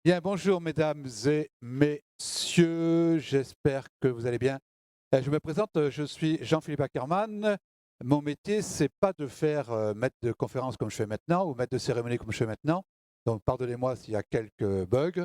Bien, bonjour mesdames et messieurs, j'espère que vous allez bien. Je me présente, je suis Jean-Philippe Ackermann. Mon métier, c'est pas de faire maître de conférence comme je fais maintenant ou maître de cérémonie comme je fais maintenant. Donc pardonnez-moi s'il y a quelques bugs.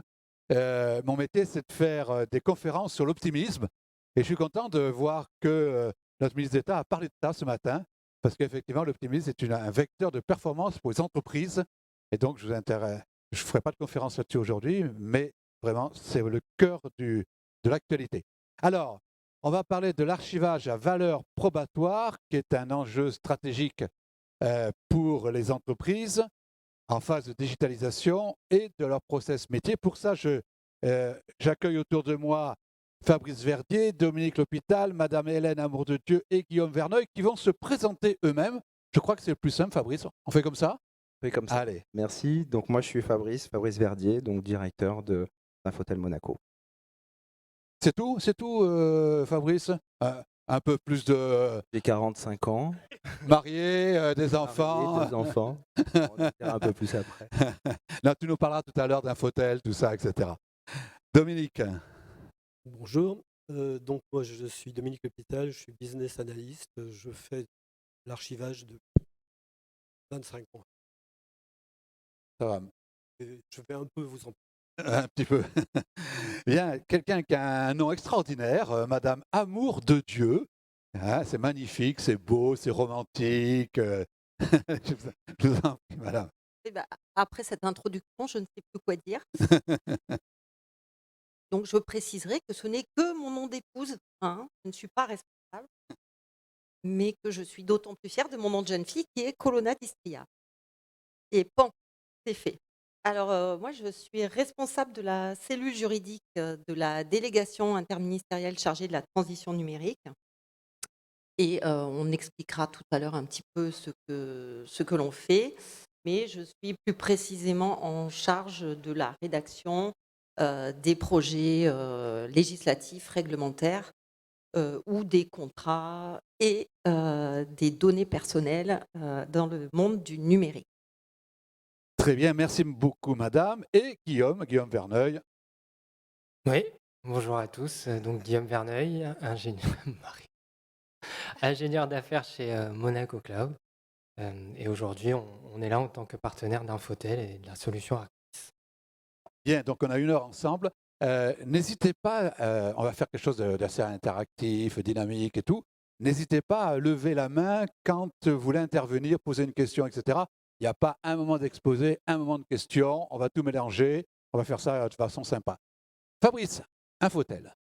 Mon métier, c'est de faire des conférences sur l'optimisme. Et je suis content de voir que notre ministre d'État a parlé de ça ce matin, parce qu'effectivement, l'optimisme est un vecteur de performance pour les entreprises. Et donc, je ne ferai pas de conférence là-dessus aujourd'hui, mais vraiment, c'est le cœur de l'actualité. Alors, on va parler de l'archivage à valeur probatoire, qui est un enjeu stratégique pour les entreprises en phase de digitalisation et de leur process métier. Pour ça, j'accueille autour de moi Fabrice Verdier, Dominique L'Hôpital, Madame Hélène Amour de Dieu et Guillaume Verneuil qui vont se présenter eux-mêmes. Je crois que c'est le plus simple, Fabrice. On fait comme ça? Oui, comme ça. Allez. Merci. Donc moi, je suis Fabrice Verdier, donc directeur de d'Infotel Monaco. C'est tout, Fabrice? Un peu plus de J'ai 45 ans, mariés, des marié, enfants. 2 enfants. On en dira un peu plus après. Là, tu nous parleras tout à l'heure d'un fauteuil, tout ça, etc. Dominique, Bonjour, donc moi je suis Dominique L'Hôpital, je suis business analyst, je fais l'archivage de 25 ans ça va et je vais un peu vous en un petit peu. Bien, quelqu'un qui a un nom extraordinaire, Madame Amour de Dieu. Hein, c'est magnifique, c'est beau, c'est romantique. Je vous en prie, madame. Eh bah, après cette introduction, je ne sais plus quoi dire. Donc je préciserai que ce n'est que mon nom d'épouse, hein, je ne suis pas responsable, mais que je suis d'autant plus fière de mon nom de jeune fille qui est Colonna d'Istria. Et pan, c'est fait. Alors, moi je suis responsable de la cellule juridique, de la délégation interministérielle chargée de la transition numérique et on expliquera tout à l'heure un petit peu ce que l'on fait. Mais je suis plus précisément en charge de la rédaction, des projets, législatifs, réglementaires, ou des contrats et des données personnelles, dans le monde du numérique. Très bien, merci beaucoup, madame. Et Guillaume Verneuil. Oui, bonjour à tous. Donc Guillaume Verneuil, ingénieur, Marie. Ingénieur d'affaires chez Monaco Cloud. Et aujourd'hui, on est là en tant que partenaire d'Infotel et de la solution Arctis. Bien, donc on a 1 heure ensemble. N'hésitez pas, on va faire quelque chose d'assez interactif, dynamique et tout. N'hésitez pas à lever la main quand vous voulez intervenir, poser une question, etc. Il n'y a pas un moment d'exposé, un moment de question. On va tout mélanger. On va faire ça de façon sympa. Fabrice, Infotel.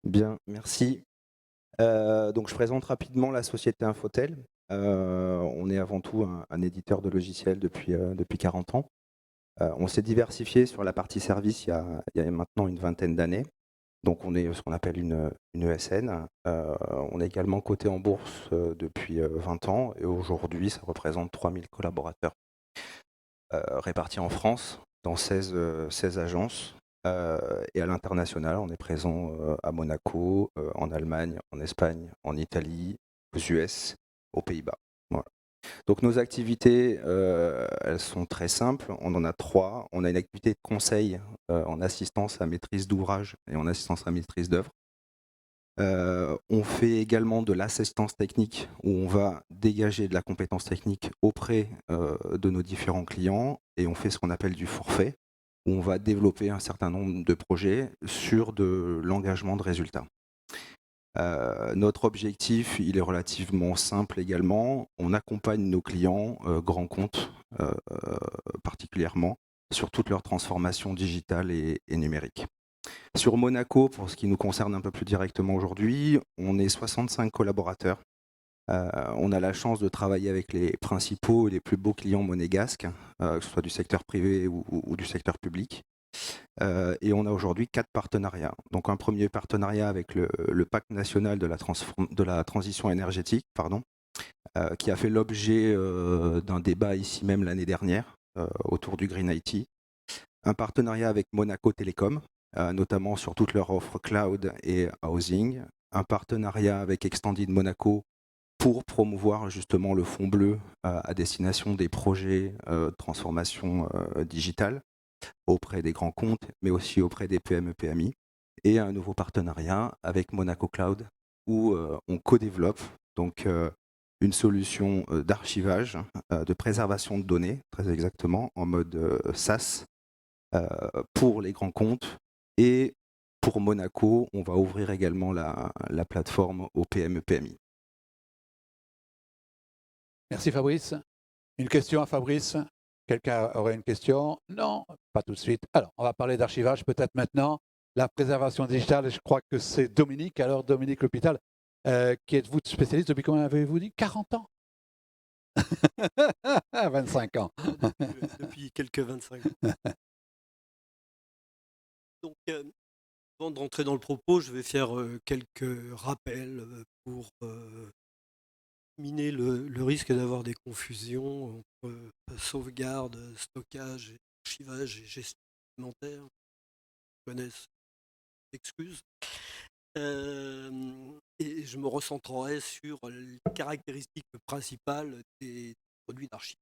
Bien, merci. Donc je présente rapidement la société Infotel. On est avant tout un éditeur de logiciels depuis 40 ans. On s'est diversifié sur la partie service il y a maintenant une vingtaine d'années. Donc on est ce qu'on appelle une ESN. On est également coté en bourse depuis 20 ans et aujourd'hui ça représente 3000 collaborateurs répartis en France dans 16 agences. Et à l'international, on est présent à Monaco, en Allemagne, en Espagne, en Italie, aux US, aux Pays-Bas. Voilà. Donc nos activités, elles sont très simples. On en a 3. On a une activité de conseil en assistance à maîtrise d'ouvrage et en assistance à maîtrise d'œuvre. On fait également de l'assistance technique où on va dégager de la compétence technique auprès de nos différents clients et on fait ce qu'on appelle du forfait où on va développer un certain nombre de projets sur de l'engagement de résultats. Notre objectif, il est relativement simple également. On accompagne nos clients, grands comptes particulièrement, sur toute leur transformation digitale et numérique. Sur Monaco, pour ce qui nous concerne un peu plus directement aujourd'hui, on est 65 collaborateurs. On a la chance de travailler avec les principaux et les plus beaux clients monégasques, que ce soit du secteur privé ou du secteur public. Et on a aujourd'hui 4 partenariats. Donc un premier partenariat avec le Pacte national de la transition énergétique, qui a fait l'objet d'un débat ici même l'année dernière autour du Green IT. Un partenariat avec Monaco Télécom, notamment sur toute leur offre cloud et housing. Un partenariat avec Extended Monaco pour promouvoir justement le fonds bleu à destination des projets de transformation digitale. auprès des grands comptes, mais aussi auprès des PME-PMI, et un nouveau partenariat avec Monaco Cloud, où on co-développe donc une solution d'archivage, de préservation de données, très exactement, en mode SaaS, pour les grands comptes. Et pour Monaco, on va ouvrir également la plateforme aux PME-PMI. Merci Fabrice. Une question à Fabrice? Quelqu'un aurait une question? Non, pas tout de suite. Alors, on va parler d'archivage peut-être maintenant. La préservation digitale, je crois que c'est Dominique. Alors, Dominique L'Hôpital, qui êtes-vous spécialiste depuis combien avez-vous dit? 40 ans? 25 ans. Depuis quelques 25 ans. Donc, avant de rentrer dans le propos, je vais faire quelques rappels pour miner le risque d'avoir des confusions entre sauvegarde, stockage, archivage et gestion documentaire. Vous connaissez, excuse. Et je me recentrerai sur les caractéristiques principales des produits d'archivage.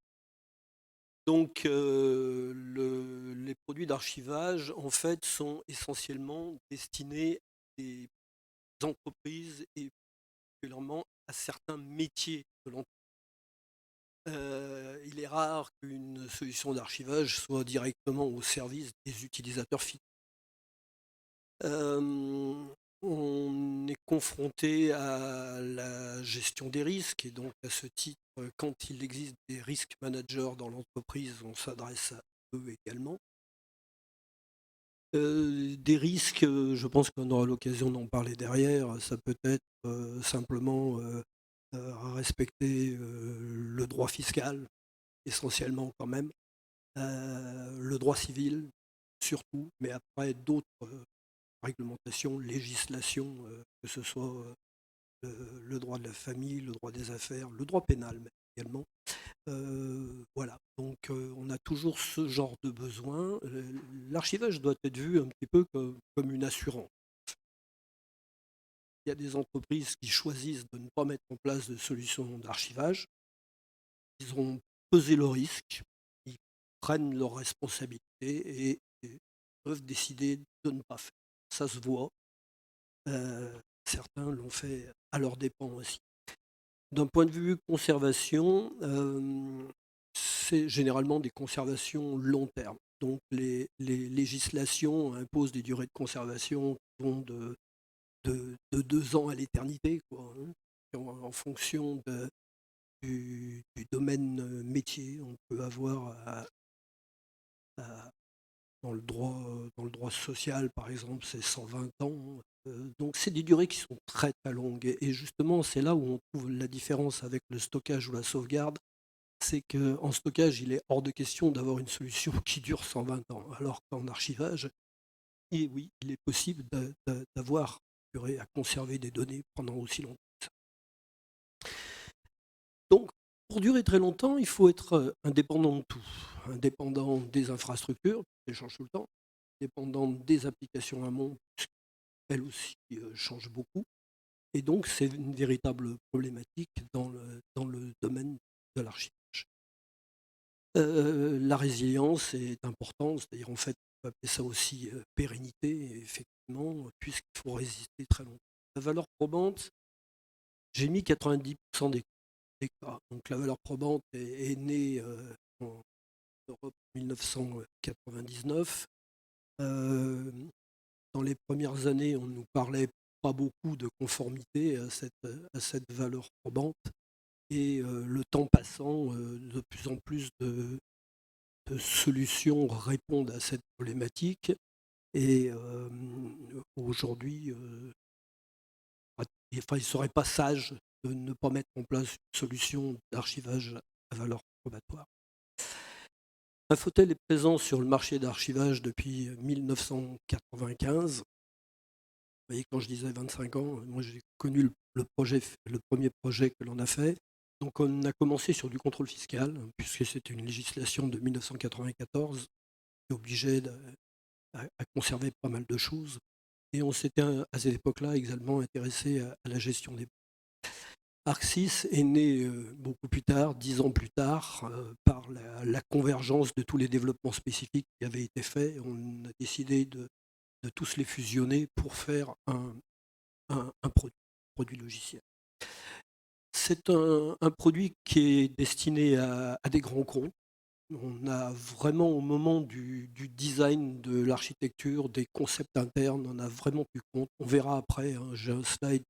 Donc, les produits d'archivage, en fait, sont essentiellement destinés à des entreprises et particulièrement à certains métiers de l'entreprise. Il est rare qu'une solution d'archivage soit directement au service des utilisateurs finaux. On est confronté à la gestion des risques et donc à ce titre, quand il existe des risk managers dans l'entreprise, on s'adresse à eux également. Des risques, je pense qu'on aura l'occasion d'en parler derrière. Ça peut être simplement respecter le droit fiscal, essentiellement quand même, le droit civil surtout, mais après d'autres réglementations, législations, que ce soit le droit de la famille, le droit des affaires, le droit pénal également. Voilà, donc on a toujours ce genre de besoin. L'archivage doit être vu un petit peu comme une assurance. Il y a des entreprises qui choisissent de ne pas mettre en place de solutions d'archivage. Ils ont pesé le risque, ils prennent leurs responsabilités et peuvent décider de ne pas faire. Ça se voit. Certains l'ont fait à leurs dépens aussi. D'un point de vue conservation, c'est généralement des conservations long terme. Donc les législations imposent des durées de conservation qui vont de 2 ans à l'éternité, quoi, hein. En fonction du domaine métier, on peut avoir dans le droit social, par exemple, c'est 120 ans. Donc c'est des durées qui sont très très longues. Et justement, c'est là où on trouve la différence avec le stockage ou la sauvegarde. C'est qu'en stockage, il est hors de question d'avoir une solution qui dure 120 ans. Alors qu'en archivage, et oui, il est possible d'avoir à conserver des données pendant aussi longtemps que ça. Donc, pour durer très longtemps, il faut être indépendant de tout. Indépendant des infrastructures, qui changent tout le temps, indépendant des applications amont, elles aussi changent beaucoup. Et donc, c'est une véritable problématique dans le domaine de l'archivage. La résilience est importante, c'est-à-dire en fait, on peut appeler ça aussi pérennité, effectivement, puisqu'il faut résister très longtemps. La valeur probante, j'ai mis 90% des cas. Donc la valeur probante est née en Europe en 1999. Dans les premières années, on ne nous parlait pas beaucoup de conformité à cette valeur probante. Et le temps passant, de plus en plus de solutions répondent à cette problématique. Et aujourd'hui, il ne serait pas sage de ne pas mettre en place une solution d'archivage à valeur probatoire. Infotel est présent sur le marché d'archivage depuis 1995. Vous voyez, quand je disais 25 ans, moi j'ai connu le premier projet que l'on a fait. Donc on a commencé sur du contrôle fiscal, puisque c'était une législation de 1994 qui obligeait à conserver pas mal de choses. Et on s'était à cette époque-là également intéressé à la gestion des ArcSys est né beaucoup plus tard, 10 ans plus tard, par la convergence de tous les développements spécifiques qui avaient été faits. On a décidé de tous les fusionner pour faire un produit logiciel. C'est un produit qui est destiné à des grands comptes. On a vraiment, au moment du design de l'architecture, des concepts internes, on a vraiment pu compte. On verra après, hein, j'ai un slide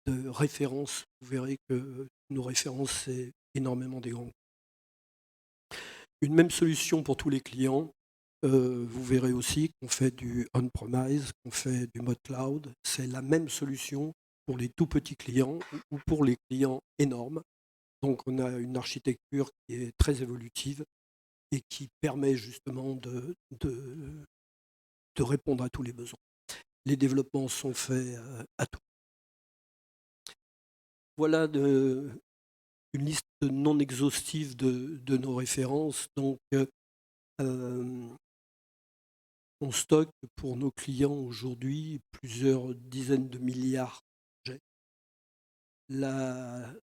de référence. Vous verrez que nos références, c'est énormément des grands comptes. Une même solution pour tous les clients. Vous verrez aussi qu'on fait du on-premise, qu'on fait du mode cloud. C'est la même solution pour les tout petits clients ou pour les clients énormes. Donc on a une architecture qui est très évolutive et qui permet justement de répondre à tous les besoins. Les développements sont faits à tout. Voilà une liste non exhaustive de nos références. Donc on stocke pour nos clients aujourd'hui plusieurs dizaines de milliards d'objets. La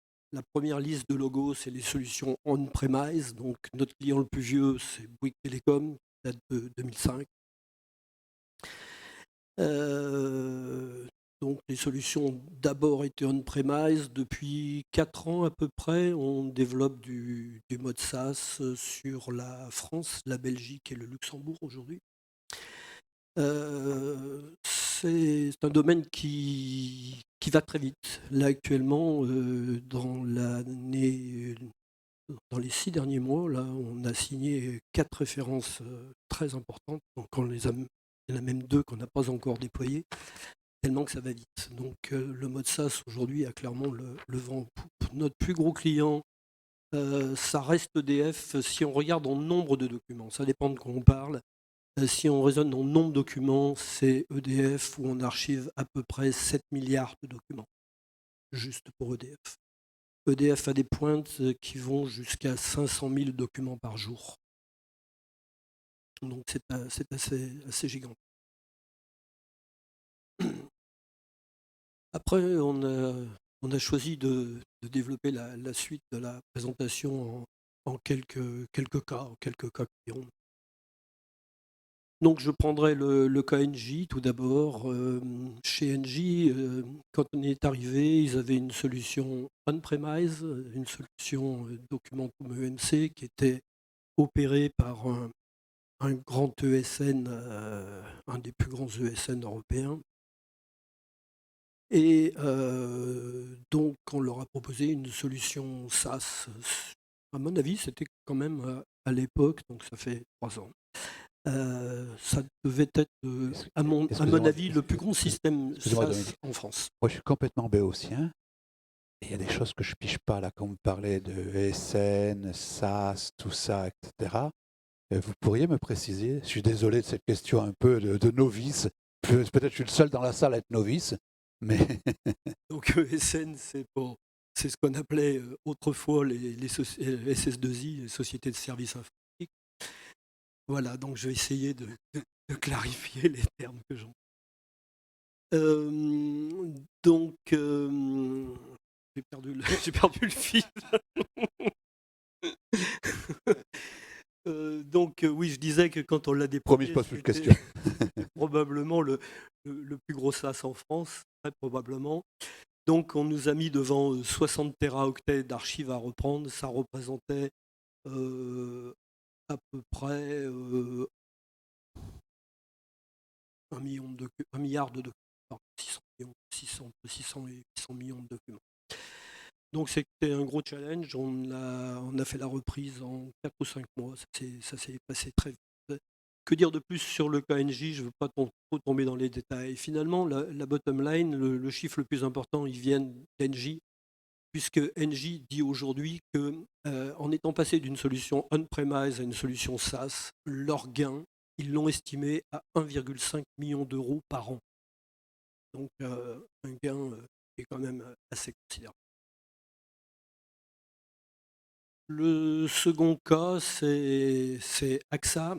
première liste de logos, c'est les solutions on-premise. Donc, notre client le plus vieux, c'est Bouygues Télécom, qui date de 2005. Donc, les solutions d'abord étaient on-premise. Depuis 4 ans à peu près, on développe du mode SaaS sur la France, la Belgique et le Luxembourg aujourd'hui. C'est un domaine qui va très vite. Là, actuellement, dans les 6 derniers mois, là, on a signé 4 références très importantes. Donc, il y en a même 2 qu'on n'a pas encore déployées, tellement que ça va vite. Donc, le mode SaaS, aujourd'hui, a clairement le vent en poupe. Notre plus gros client, ça reste EDF. Si on regarde en nombre de documents, ça dépend de quoi on parle. Si on raisonne en nombre de documents, c'est EDF où on archive à peu près 7 milliards de documents, juste pour EDF. EDF a des pointes qui vont jusqu'à 500 000 documents par jour. Donc c'est assez gigantesque. Après, on a choisi de développer la suite de la présentation en quelques cas clients. Donc je prendrai le cas Engie tout d'abord. Chez Engie, quand on est arrivé, ils avaient une solution on-premise, une solution Documentum EMC qui était opérée par un grand ESN, un des plus grands ESN européens. Et donc on leur a proposé une solution SaaS. À mon avis, c'était quand même à l'époque, donc ça fait 3 ans. Ça devait être, à mon avis, le plus grand système SaaS en France. Moi, je suis complètement béotien. Et il y a des choses que je ne piche pas, là, quand vous parlez de ESN, SaaS, tout ça, etc. Vous pourriez me préciser? Je suis désolé de cette question un peu de novice. Peut-être que je suis le seul dans la salle à être novice. Mais donc ESN, c'est ce qu'on appelait autrefois les SS2I, les sociétés de services informatiques. Voilà, donc je vais essayer de clarifier les termes que j'en. Donc, j'ai perdu le fil. Donc, oui, je disais que quand on l'a déployé, promis, je ne pose plus de questions. probablement le plus gros SaaS en France, très probablement. Donc, on nous a mis devant 60 téraoctets d'archives à reprendre. Ça représentait à peu près 1 milliard de documents, 600 et 800 millions de documents. Donc c'était un gros challenge. On a fait la reprise en 4 ou 5 mois. Ça s'est passé très vite. Que dire de plus sur le KNJ? Je ne veux pas trop tomber dans les détails. Finalement, la bottom line, le chiffre le plus important, il vient d'Engie, puisque Engie dit aujourd'hui qu'en étant passé d'une solution on-premise à une solution SaaS, leur gain, ils l'ont estimé à 1,5 million d'euros par an. Donc un gain qui est quand même assez considérable. Le second cas, c'est AXA.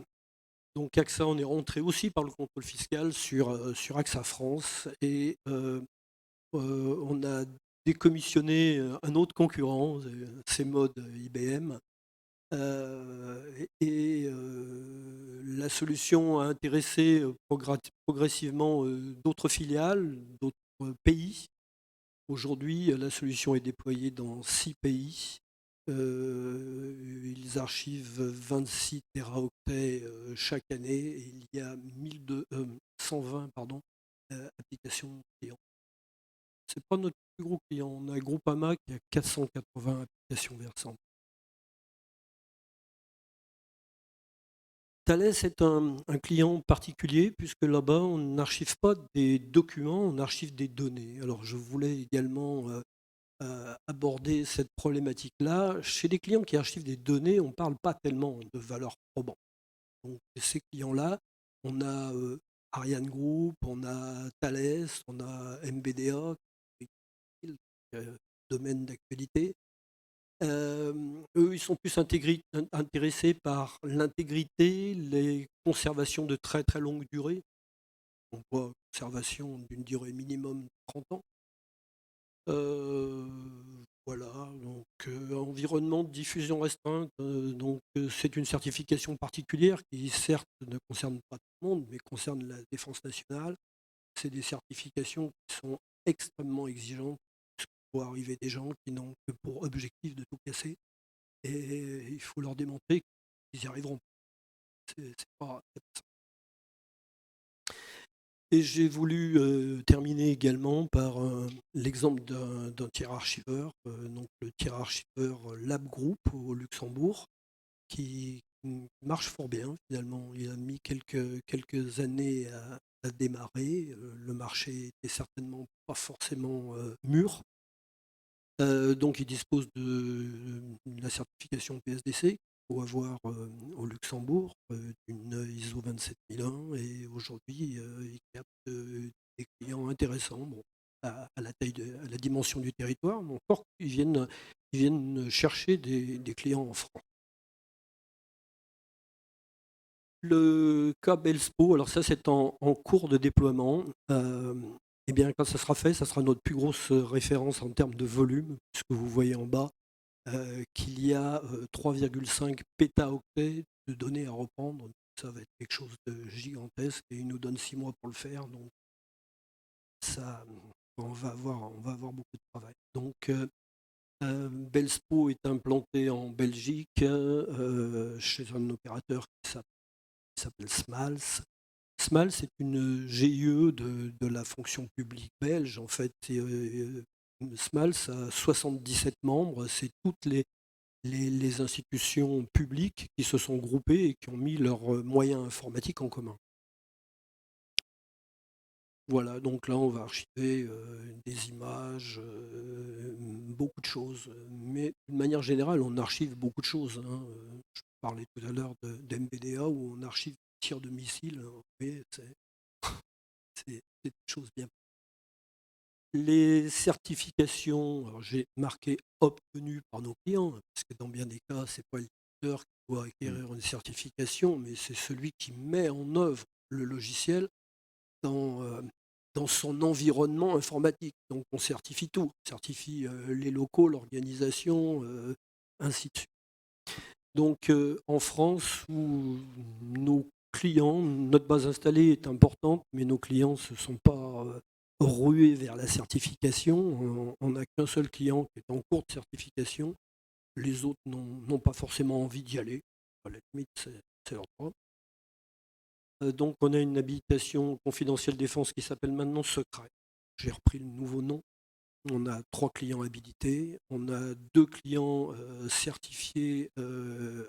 Donc AXA, on est rentré aussi par le contrôle fiscal sur AXA France et on a décommissionné un autre concurrent, CMOD IBM. La solution a intéressé progressivement d'autres filiales, d'autres pays. Aujourd'hui, la solution est déployée dans 6 pays. Ils archivent 26 téraoctets chaque année et il y a 120 applications clients. Ce n'est pas notre plus gros client. On a Groupama qui a 480 applications versantes. Thales est un client particulier puisque là-bas, on n'archive pas des documents, on archive des données. Alors, je voulais également aborder cette problématique-là. Chez les clients qui archivent des données, on ne parle pas tellement de valeur probante. Donc, ces clients-là, on a Ariane Group, on a Thales, on a MBDA, domaine d'actualité. Eux, ils sont plus intéressés par l'intégrité, les conservations de très très longue durée. On voit conservation d'une durée minimum de 30 ans. Voilà, donc environnement de diffusion restreinte. Donc c'est une certification particulière qui certes ne concerne pas tout le monde, mais concerne la défense nationale. C'est des certifications qui sont extrêmement exigeantes. Il faut arriver des gens qui n'ont que pour objectif de tout casser. Et il faut leur démontrer qu'ils y arriveront. C'est pas ça. Et j'ai voulu terminer également par l'exemple d'un tiers-archiveur, donc le tiers-archiveur Lab Group au Luxembourg, qui marche fort bien finalement. Il a mis quelques années à démarrer. Le marché était certainement pas forcément mûr. Donc il dispose de la certification PSDC qu'il faut avoir au Luxembourg, d'une ISO 27001, et aujourd'hui il capte des clients intéressants, à la dimension du territoire, mais encore ils viennent chercher des clients en France. Le cas Belspo, alors ça c'est en cours de déploiement. Eh bien, quand ça sera fait, ça sera notre plus grosse référence en termes de volume, puisque vous voyez en bas qu'il y a 3,5 pétaoctets de données à reprendre. Ça va être quelque chose de gigantesque et il nous donne 6 mois pour le faire. Donc, ça, on va avoir beaucoup de travail. Donc, Belspo est implanté en Belgique chez un opérateur qui s'appelle Smals. Smals, c'est une GIE de la fonction publique belge. En fait, Smals a 77 membres. C'est toutes les institutions publiques qui se sont groupées et qui ont mis leurs moyens informatiques en commun. Voilà, donc là, on va archiver des images, beaucoup de choses. Mais d'une manière générale, on archive beaucoup de choses. Je parlais tout à l'heure d'MBDA où on archive des tirs de missiles. Vous voyez, c'est des choses bien. Les certifications, alors j'ai marqué obtenues par nos clients, parce que dans bien des cas, ce n'est pas l'éditeur qui doit acquérir une certification, mais c'est celui qui met en œuvre le logiciel dans son environnement informatique. Donc on certifie tout, on certifie les locaux, l'organisation, ainsi de suite. Donc en France, où nos clients, notre base installée est importante, mais nos clients ne se sont pas rués vers la certification. On n'a qu'un seul client qui est en cours de certification. Les autres n'ont pas forcément envie d'y aller. À la limite, c'est leur droit. Donc on a une habilitation confidentielle défense qui s'appelle maintenant Secret. J'ai repris le nouveau nom. On a 3 clients habilités. On a 2 clients certifiés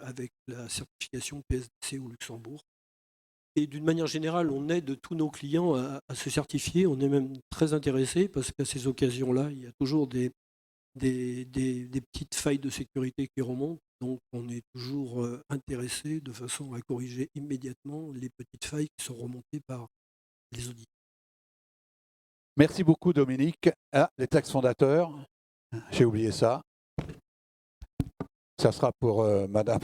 avec la certification PSDC au Luxembourg. Et d'une manière générale, on aide tous nos clients à se certifier. On est même très intéressés parce qu'à ces occasions-là, il y a toujours des petites failles de sécurité qui remontent. Donc, on est toujours intéressé de façon à corriger immédiatement les petites failles qui sont remontées par les audits. Merci beaucoup, Dominique. Ah, les textes fondateurs, j'ai oublié ça. Ça sera pour Madame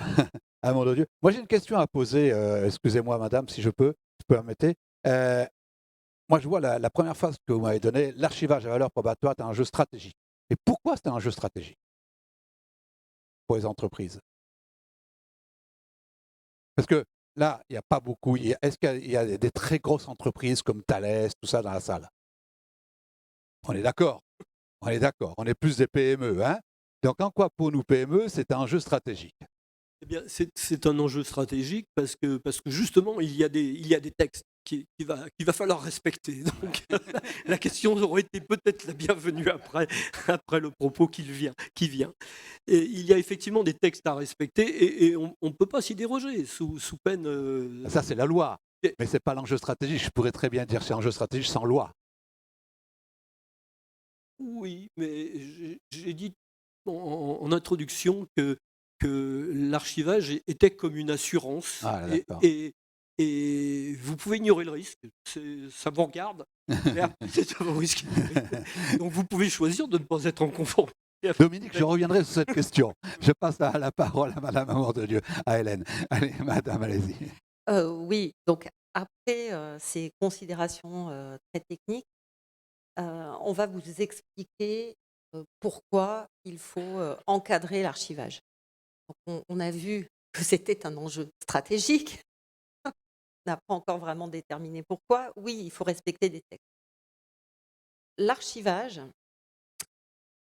Amandodieu. Moi, j'ai une question à poser. Excusez-moi, Madame, si je peux permettez. Moi, je vois la première phase que vous m'avez donnée, l'archivage à valeur probatoire est un jeu stratégique. Et pourquoi c'est un enjeu stratégique pour les entreprises? Parce que là, il n'y a pas beaucoup. Est-ce qu'il y a des très grosses entreprises comme Thales, tout ça dans la salle? On est d'accord. On est d'accord. On est plus des PME, hein? Donc en quoi pour nous PME, c'est un enjeu stratégique? Eh bien, c'est un enjeu stratégique parce que justement, il y a des textes qu'il va falloir respecter. Donc, la question aurait été peut-être la bienvenue après le propos qui vient. Et il y a effectivement des textes à respecter et on ne peut pas s'y déroger sous peine. Ça, c'est la loi. Et- Mais ce n'est pas l'enjeu stratégique. Je pourrais très bien dire que c'est un enjeu stratégique sans loi. Oui, mais j'ai dit en introduction que l'archivage était comme une assurance Ah, d'accord. et vous pouvez ignorer le risque, ça vous regarde, mais après, c'est à vos risques. Donc vous pouvez choisir de ne pas être en conformité avec Dominique, je reviendrai sur cette question. Je passe la parole à Madame Amour de Dieu, à Hélène. Allez, Madame, allez-y. Oui, donc après ces considérations très techniques, on va vous expliquer pourquoi il faut encadrer l'archivage. Donc, on a vu que c'était un enjeu stratégique. On n'a pas encore vraiment déterminé pourquoi. Oui, il faut respecter des textes. L'archivage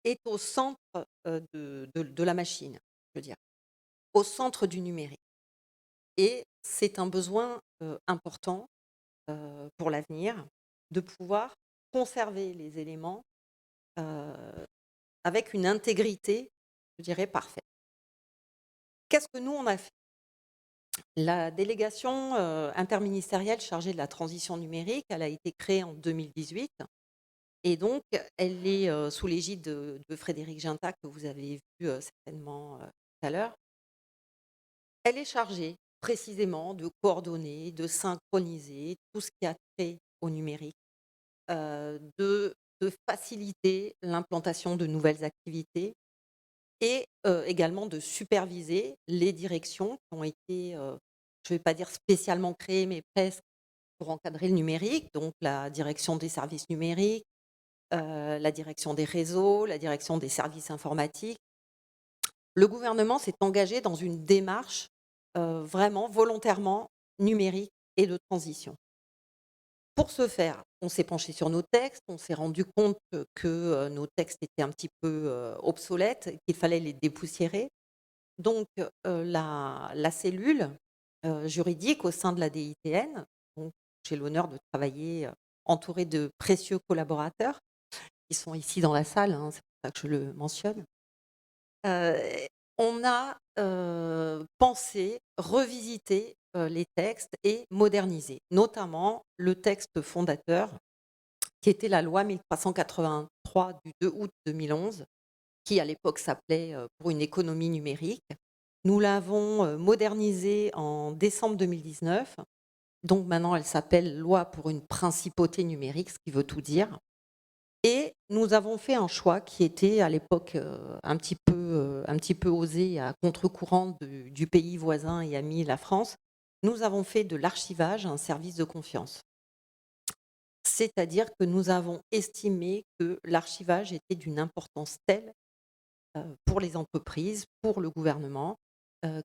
est au centre de la machine, je veux dire, au centre du numérique. Et c'est un besoin important pour l'avenir de pouvoir conserver les éléments avec une intégrité, je dirais, parfaite. Qu'est-ce que nous, on a fait? La délégation interministérielle chargée de la transition numérique, elle a été créée en 2018 et donc elle est sous l'égide de Frédéric Ginta, que vous avez vu certainement tout à l'heure. Elle est chargée précisément de coordonner, de synchroniser tout ce qui a trait au numérique, de faciliter l'implantation de nouvelles activités et également de superviser les directions qui ont été, je ne vais pas dire spécialement créées, mais presque pour encadrer le numérique, donc la direction des services numériques, la direction des réseaux, la direction des services informatiques. Le gouvernement s'est engagé dans une démarche vraiment volontairement numérique et de transition. Pour ce faire, on s'est penché sur nos textes, on s'est rendu compte que nos textes étaient un petit peu obsolètes, qu'il fallait les dépoussiérer. Donc, la cellule juridique au sein de la DITN, donc j'ai l'honneur de travailler entourée de précieux collaborateurs qui sont ici dans la salle, hein, c'est pour ça que je le mentionne. On a pensé revisiter les textes et moderniser, notamment le texte fondateur qui était la loi 1383 du 2 août 2011, qui à l'époque s'appelait pour une économie numérique. Nous l'avons modernisée en décembre 2019. Donc maintenant, elle s'appelle loi pour une principauté numérique, ce qui veut tout dire. Et nous avons fait un choix qui était à l'époque un petit peu osé, à contre-courant du pays voisin et ami, la France. Nous avons fait de l'archivage un service de confiance. C'est-à-dire que nous avons estimé que l'archivage était d'une importance telle pour les entreprises, pour le gouvernement,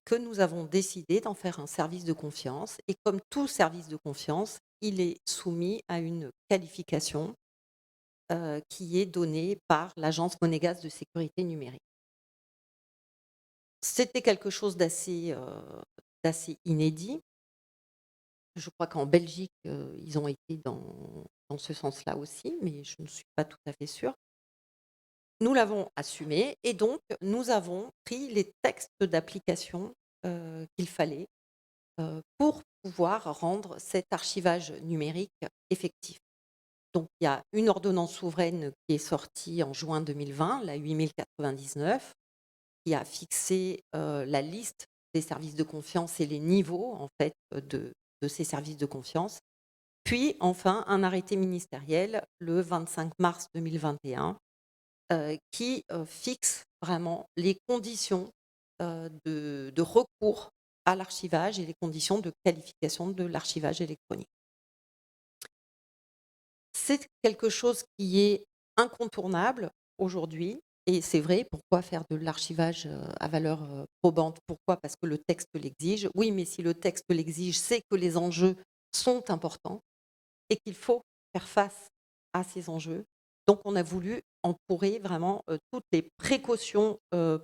que nous avons décidé d'en faire un service de confiance. Et comme tout service de confiance, il est soumis à une qualification qui est donnée par l'Agence monégasque de sécurité numérique. C'était quelque chose d'assez inédit. Je crois qu'en Belgique, ils ont été dans ce sens-là aussi, mais je ne suis pas tout à fait sûre. Nous l'avons assumé et donc nous avons pris les textes d'application qu'il fallait pour pouvoir rendre cet archivage numérique effectif. Donc il y a une ordonnance souveraine qui est sortie en juin 2020, la 8099, qui a fixé la liste des services de confiance et les niveaux en fait de ces services de confiance. Puis enfin un arrêté ministériel le 25 mars 2021 qui fixe vraiment les conditions de recours à l'archivage et les conditions de qualification de l'archivage électronique. C'est quelque chose qui est incontournable aujourd'hui, et c'est vrai, pourquoi faire de l'archivage à valeur probante? Pourquoi? Parce que le texte l'exige. Oui, mais si le texte l'exige, c'est que les enjeux sont importants et qu'il faut faire face à ces enjeux. Donc on a voulu entourer vraiment toutes les précautions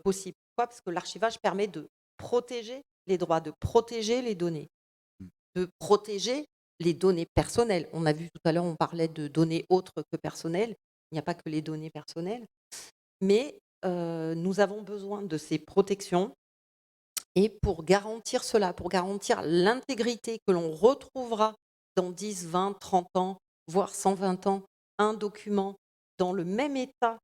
possibles. Pourquoi? Parce que l'archivage permet de protéger les droits, de protéger les données, Mmh. de protéger les données personnelles. On a vu tout à l'heure, on parlait de données autres que personnelles. Il n'y a pas que les données personnelles. Mais nous avons besoin de ces protections et pour garantir cela, pour garantir l'intégrité que l'on retrouvera dans 10, 20, 30 ans, voire 120 ans, un document dans le même état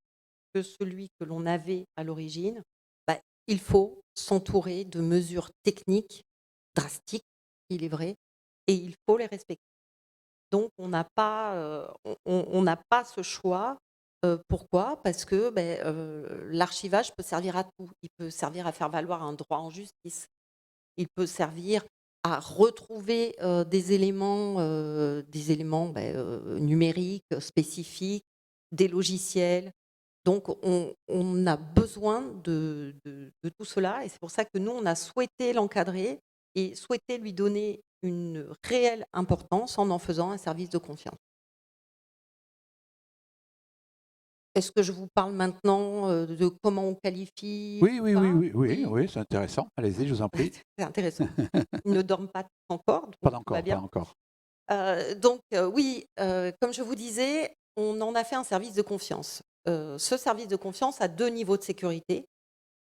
que celui que l'on avait à l'origine, bah, il faut s'entourer de mesures techniques drastiques, il est vrai, et il faut les respecter. Donc on n'a pas, on n'a pas ce choix. Pourquoi? Parce que, l'archivage peut servir à tout. Il peut servir à faire valoir un droit en justice. Il peut servir à retrouver, des éléments, numériques, spécifiques, des logiciels. Donc on a besoin de tout cela et c'est pour ça que nous, on a souhaité l'encadrer et souhaité lui donner une réelle importance en faisant un service de confiance. Est-ce que je vous parle maintenant, de comment on qualifie Oui, ou oui, oui, pas? oui, oui, Oui, oui, c'est intéressant. Allez-y, je vous en prie. c'est intéressant. Ils ne dorment pas tous encore, donc Pas tout va encore, pas bien. encore. Oui, comme je vous disais, on en a fait un service de confiance. Ce service de confiance a 2 niveaux de sécurité,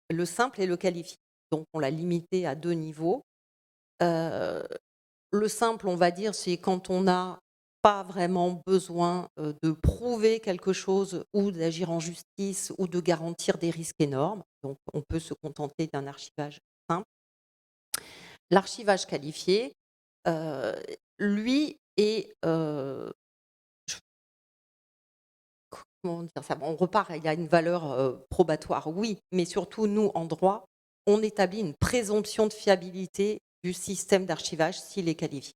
le simple et le qualifié. Donc on l'a limité à 2 niveaux. Heu, le simple, on va dire, c'est quand on n'a pas vraiment besoin, de prouver quelque chose ou d'agir en justice ou de garantir des risques énormes. Donc on peut se contenter d'un archivage simple. L'archivage qualifié, heu, lui est, comment dire ça? Bon, on repart, il y a une valeur, probatoire, oui, mais surtout nous, en droit, on établit une présomption de fiabilité du système d'archivage s'il est qualifié.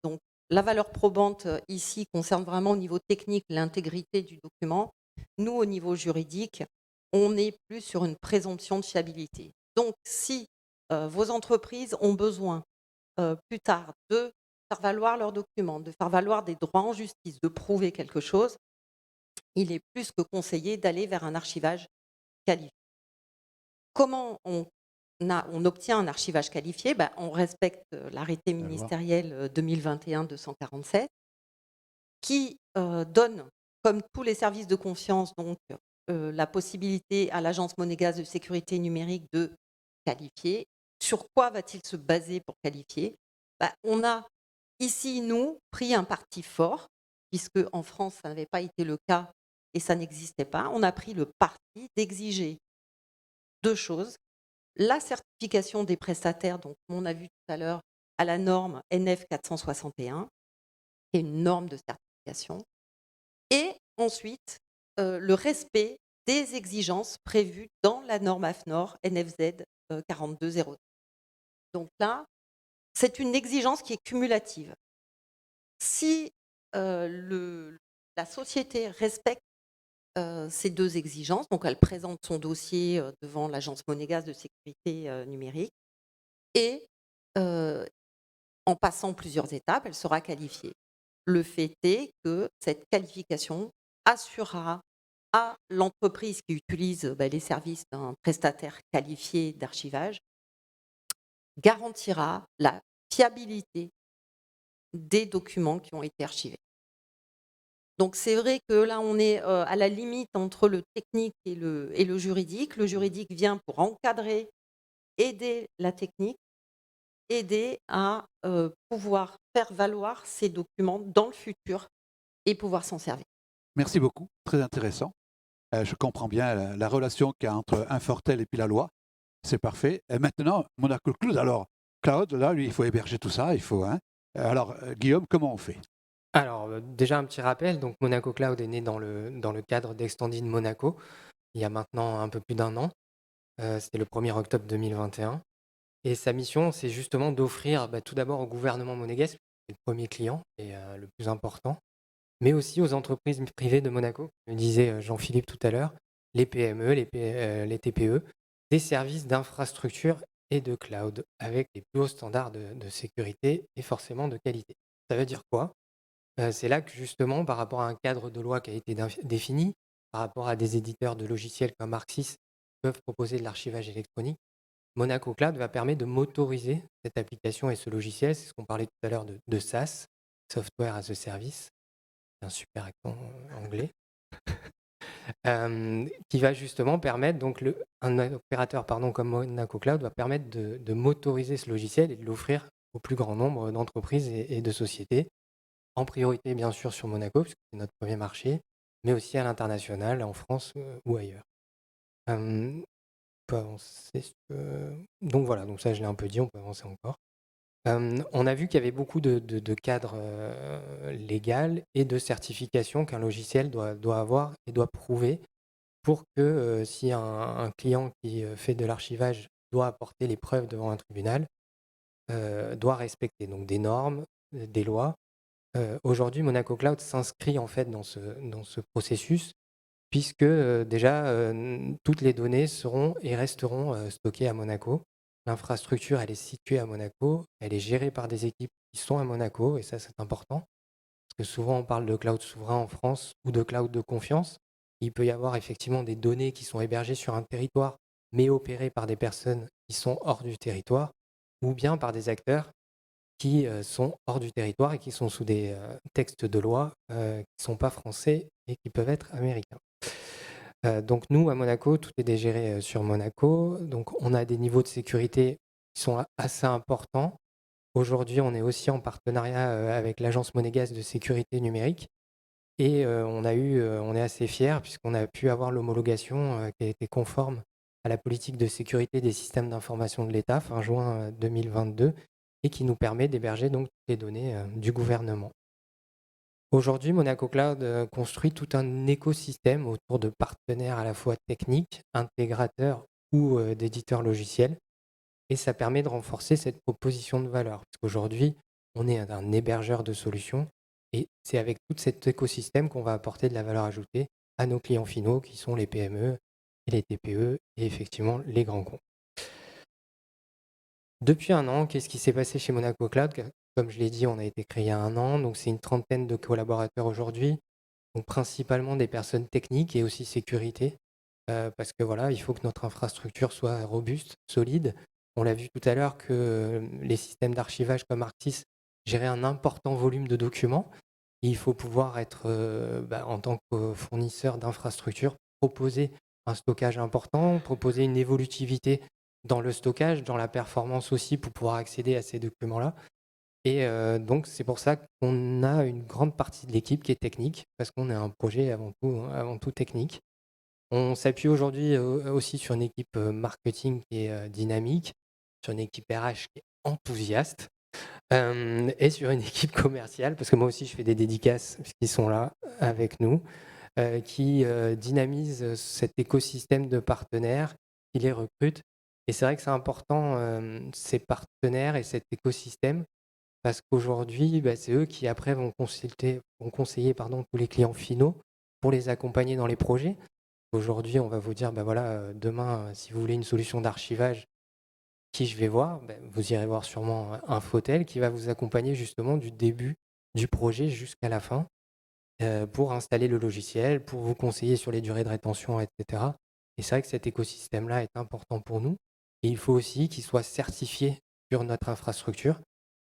Donc la valeur probante, ici, concerne vraiment au niveau technique l'intégrité du document. Nous, au niveau juridique, on est plus sur une présomption de fiabilité. Donc si, vos entreprises ont besoin, plus tard de faire valoir leurs documents, de faire valoir des droits en justice, de prouver quelque chose, il est plus que conseillé d'aller vers un archivage qualifié. Comment on obtient un archivage qualifié? On respecte l'arrêté La loi. ministériel 2021-247 qui donne, comme tous les services de confiance, donc la possibilité à l'Agence monégasque de sécurité numérique de qualifier. Sur quoi va-t-il se baser pour qualifier? On a ici, nous, pris un parti fort, puisque en France, ça n'avait pas été le cas et ça n'existait pas. On a pris le parti d'exiger 2 choses. La certification des prestataires, donc on a vu tout à l'heure, à la norme NF 461, qui est une norme de certification. Et ensuite, le respect des exigences prévues dans la norme AFNOR NFZ 4202. Donc là, c'est une exigence qui est cumulative. Si la société respecte ces 2 exigences, donc elle présente son dossier devant l'Agence monégasque de sécurité numérique et euh, en passant plusieurs étapes, elle sera qualifiée. Le fait est que cette qualification assurera à l'entreprise qui utilise les services d'un prestataire qualifié d'archivage, garantira la fiabilité des documents qui ont été archivés. Donc c'est vrai que là, on est à la limite entre le technique et le juridique. Le juridique vient pour encadrer, aider la technique, aider à pouvoir faire valoir ces documents dans le futur et pouvoir s'en servir. Merci beaucoup, très intéressant. Je comprends bien la relation qu'il y a entre Infortel et puis la loi. C'est parfait. Et maintenant, Monaco Cloud. Alors, Cloud, là, lui, il faut héberger tout ça, il faut. Hein. Alors, Guillaume, comment on fait? Alors, déjà un petit rappel, donc Monaco Cloud est né dans le cadre d'Extended Monaco, il y a maintenant un peu plus d'1 an. C'était le 1er octobre 2021 et sa mission, c'est justement d'offrir, tout d'abord au gouvernement monégasque, c'est le premier client et le plus important, mais aussi aux entreprises privées de Monaco, comme le disait Jean-Philippe tout à l'heure, les PME, les TPE, des services d'infrastructure et de cloud, avec les plus hauts standards de sécurité et forcément de qualité. Ça veut dire quoi? C'est là que justement, par rapport à un cadre de loi qui a été défini, par rapport à des éditeurs de logiciels comme Arxis qui peuvent proposer de l'archivage électronique, Monaco Cloud va permettre de motoriser cette application et ce logiciel. C'est ce qu'on parlait tout à l'heure de SaaS, Software as a Service, un super accent anglais, qui va justement permettre, donc un opérateur comme Monaco Cloud va permettre de motoriser ce logiciel et de l'offrir au plus grand nombre d'entreprises et de sociétés, en priorité bien sûr sur Monaco, puisque c'est notre premier marché, mais aussi à l'international, en France ou ailleurs. On peut avancer. Donc voilà, donc ça je l'ai un peu dit, on peut avancer encore. On a vu qu'il y avait beaucoup de cadres légaux et de certifications qu'un logiciel doit avoir et doit prouver pour que si un client qui fait de l'archivage doit apporter les preuves devant un tribunal, doit respecter donc des normes, des lois. Aujourd'hui, Monaco Cloud s'inscrit en fait dans ce processus puisque déjà toutes les données seront et resteront stockées à Monaco. L'infrastructure, elle est située à Monaco, elle est gérée par des équipes qui sont à Monaco, et ça c'est important, parce que souvent on parle de cloud souverain en France ou de cloud de confiance. Il peut y avoir effectivement des données qui sont hébergées sur un territoire, mais opérées par des personnes qui sont hors du territoire, ou bien par des acteurs qui sont hors du territoire et qui sont sous des textes de loi qui ne sont pas français et qui peuvent être américains. Donc nous, à Monaco, tout est géré sur Monaco. Donc on a des niveaux de sécurité qui sont assez importants. Aujourd'hui, on est aussi en partenariat avec l'agence monégasque de sécurité numérique. Et on est assez fiers puisqu'on a pu avoir l'homologation qui a été conforme à la politique de sécurité des systèmes d'information de l'État fin juin 2022 et qui nous permet d'héberger donc toutes les données du gouvernement. Aujourd'hui, Monaco Cloud construit tout un écosystème autour de partenaires à la fois techniques, intégrateurs ou d'éditeurs logiciels. Et ça permet de renforcer cette proposition de valeur. Parce qu'aujourd'hui, on est un hébergeur de solutions et c'est avec tout cet écosystème qu'on va apporter de la valeur ajoutée à nos clients finaux qui sont les PME et les TPE et effectivement les grands comptes. Depuis un an, qu'est-ce qui s'est passé chez Monaco Cloud? Comme je l'ai dit, on a été créé il y a un an, donc c'est une trentaine de collaborateurs aujourd'hui, donc principalement des personnes techniques et aussi sécurité, parce que voilà, il faut que notre infrastructure soit robuste, solide. On l'a vu tout à l'heure que les systèmes d'archivage comme Arxis géraient un important volume de documents. Et il faut pouvoir être, en tant que fournisseur d'infrastructures, proposer un stockage important, proposer une évolutivité dans le stockage, dans la performance aussi pour pouvoir accéder à ces documents-là. Et donc c'est pour ça qu'on a une grande partie de l'équipe qui est technique, parce qu'on est un projet avant tout technique. On s'appuie aujourd'hui aussi sur une équipe marketing qui est dynamique, sur une équipe RH qui est enthousiaste, et sur une équipe commerciale, parce que moi aussi je fais des dédicaces qui sont là avec nous, qui dynamise cet écosystème de partenaires, qui les recrutent. Et c'est vrai que c'est important, ces partenaires et cet écosystème, parce qu'aujourd'hui, c'est eux qui après vont conseiller tous les clients finaux pour les accompagner dans les projets. Aujourd'hui, on va vous dire, voilà, demain, si vous voulez une solution d'archivage, qui je vais voir? Vous irez voir sûrement Infotel qui va vous accompagner justement du début du projet jusqu'à la fin pour installer le logiciel, pour vous conseiller sur les durées de rétention, etc. Et c'est vrai que cet écosystème-là est important pour nous. Et il faut aussi qu'il soit certifié sur notre infrastructure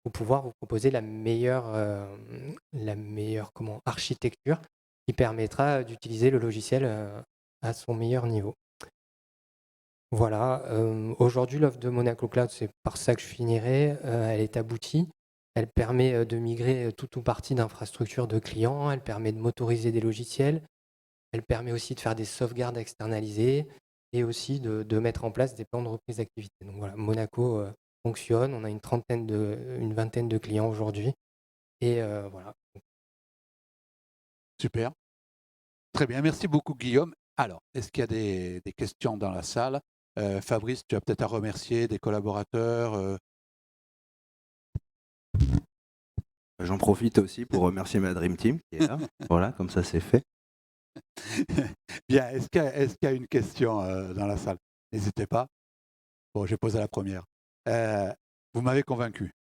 pour pouvoir vous proposer la meilleure architecture qui permettra d'utiliser le logiciel à son meilleur niveau. Voilà, aujourd'hui l'offre de Monaco Cloud, c'est par ça que je finirai, elle est aboutie. Elle permet de migrer tout ou partie d'infrastructures de clients, elle permet de motoriser des logiciels, elle permet aussi de faire des sauvegardes externalisées et aussi de mettre en place des plans de reprise d'activité. Donc voilà, Monaco fonctionne, on a une vingtaine de clients aujourd'hui et voilà. Super. Très bien, merci beaucoup Guillaume. Alors, est-ce qu'il y a des questions dans la salle? Fabrice, tu as peut-être à remercier des collaborateurs. J'en profite aussi pour remercier ma Dream Team qui est là. Voilà, comme ça c'est fait. Bien, est-ce qu'il y a une question dans la salle? N'hésitez pas. Bon, j'ai posé la première. Vous m'avez convaincu.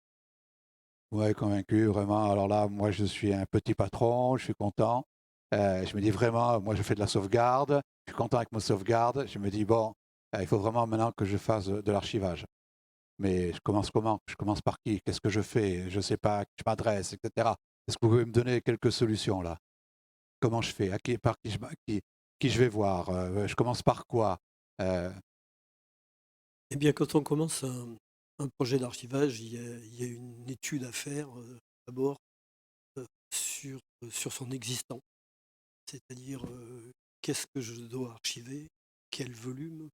Vous m'avez convaincu, vraiment. Alors là, moi, je suis un petit patron, je suis content. Je me dis vraiment, moi, je fais de la sauvegarde. Je suis content avec ma sauvegarde. Je me dis, bon, il faut vraiment maintenant que je fasse de l'archivage. Mais je commence comment? Je commence par qui? Qu'est-ce que je fais? Je ne sais pas à qui je m'adresse, etc. Est-ce que vous pouvez me donner quelques solutions là? Comment je fais? Par qui je vais voir? Je commence par quoi? Euh, Eh bien, quand on commence un projet d'archivage, il y a une étude à faire d'abord sur son existant. C'est-à-dire qu'est-ce que je dois archiver, quel volume,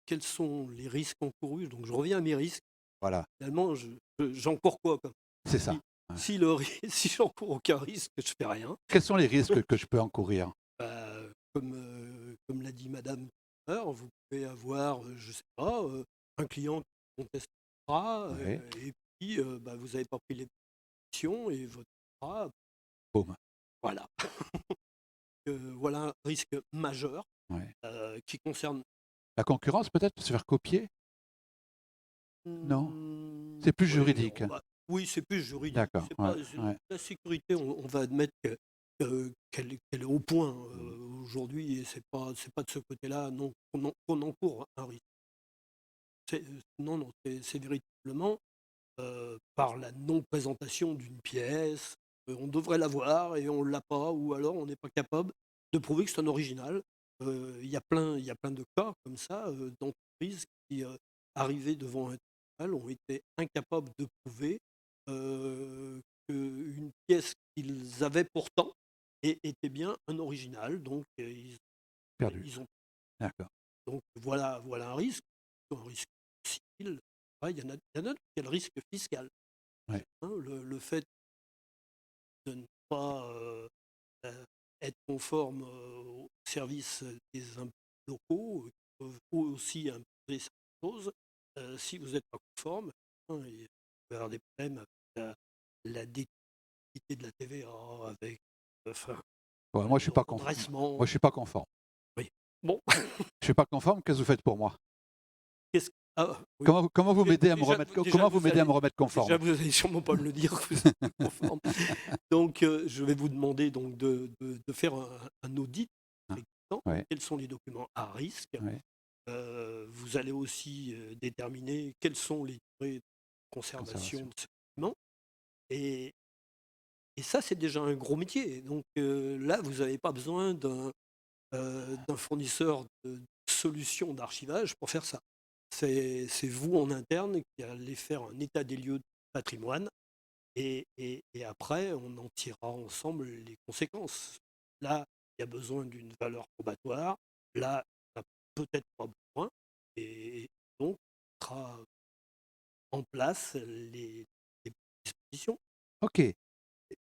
quels sont les risques encourus. Donc je reviens à mes risques. voilà, Finalement, j'encours quoi comme- c'est ça. Si, Ouais. si j'encours aucun risque, je fais rien. Quels sont les risques que je peux encourir? Bah, comme l'a dit Madame tout à l'heure, vous pouvez avoir, je sais pas, un client qui conteste le contrat, Oui, et puis bah, vous n'avez pas pris les précautions et votre contrat, boum. voilà. Voilà un risque majeur Ouais. qui concerne. La concurrence, peut-être, se faire copier? Non? C'est plus Oui, juridique. oui, c'est plus juridique. D'accord, C'est ouais, pas, ouais. la sécurité, on va admettre qu'elle est au point aujourd'hui, et c'est pas de ce côté-là non, qu'on encourt un risque. Non, non, c'est véritablement par la non-présentation d'une pièce. On devrait l'avoir et on ne l'a pas, ou alors on n'est pas capable de prouver que c'est un original. Il y a plein de cas comme ça d'entreprises qui, arrivées devant un tribunal, ont été incapables de prouver qu'une pièce qu'ils avaient pourtant était bien un original. Donc Perdu. ils ont D'accord. donc voilà un risque civil. Ouais, il y en a d'autres. Il y a le risque fiscal. Ouais. Hein, le fait de ne pas être conforme au service des impôts locaux, qui peuvent eux aussi imposer certaines choses. Si vous n'êtes pas conforme, hein, il peut y avoir des problèmes avec la déductibilité de la TVA, avec enfin, Ouais, moi, je suis pas conforme. l'endressement. Moi, je suis pas conforme. Oui. Bon, Je suis pas conforme. Qu'est-ce que vous faites pour moi? qu'est-ce ah, oui. Comment vous m'aidez à me Déjà, remettre? déjà, Comment vous m'aidez à me remettre Déjà, conforme? vous n'allez sûrement pas me le dire que vous êtes conforme. Donc, je vais vous demander donc de faire un audit. Ah, Effectivement. ouais. Quels sont les documents à risque? Ouais. Vous allez aussi déterminer quelles sont les durées de conservation de ces documents. Et, et ça, c'est déjà un gros métier. Donc là, vous n'avez pas besoin d'un fournisseur de solutions d'archivage pour faire ça. C'est vous en interne qui allez faire un état des lieux de patrimoine, et après, on en tirera ensemble les conséquences. Là, il y a besoin d'une valeur probatoire. Là, il n'y en a peut-être pas besoin. Et donc, on mettra en place les dispositions. Ok.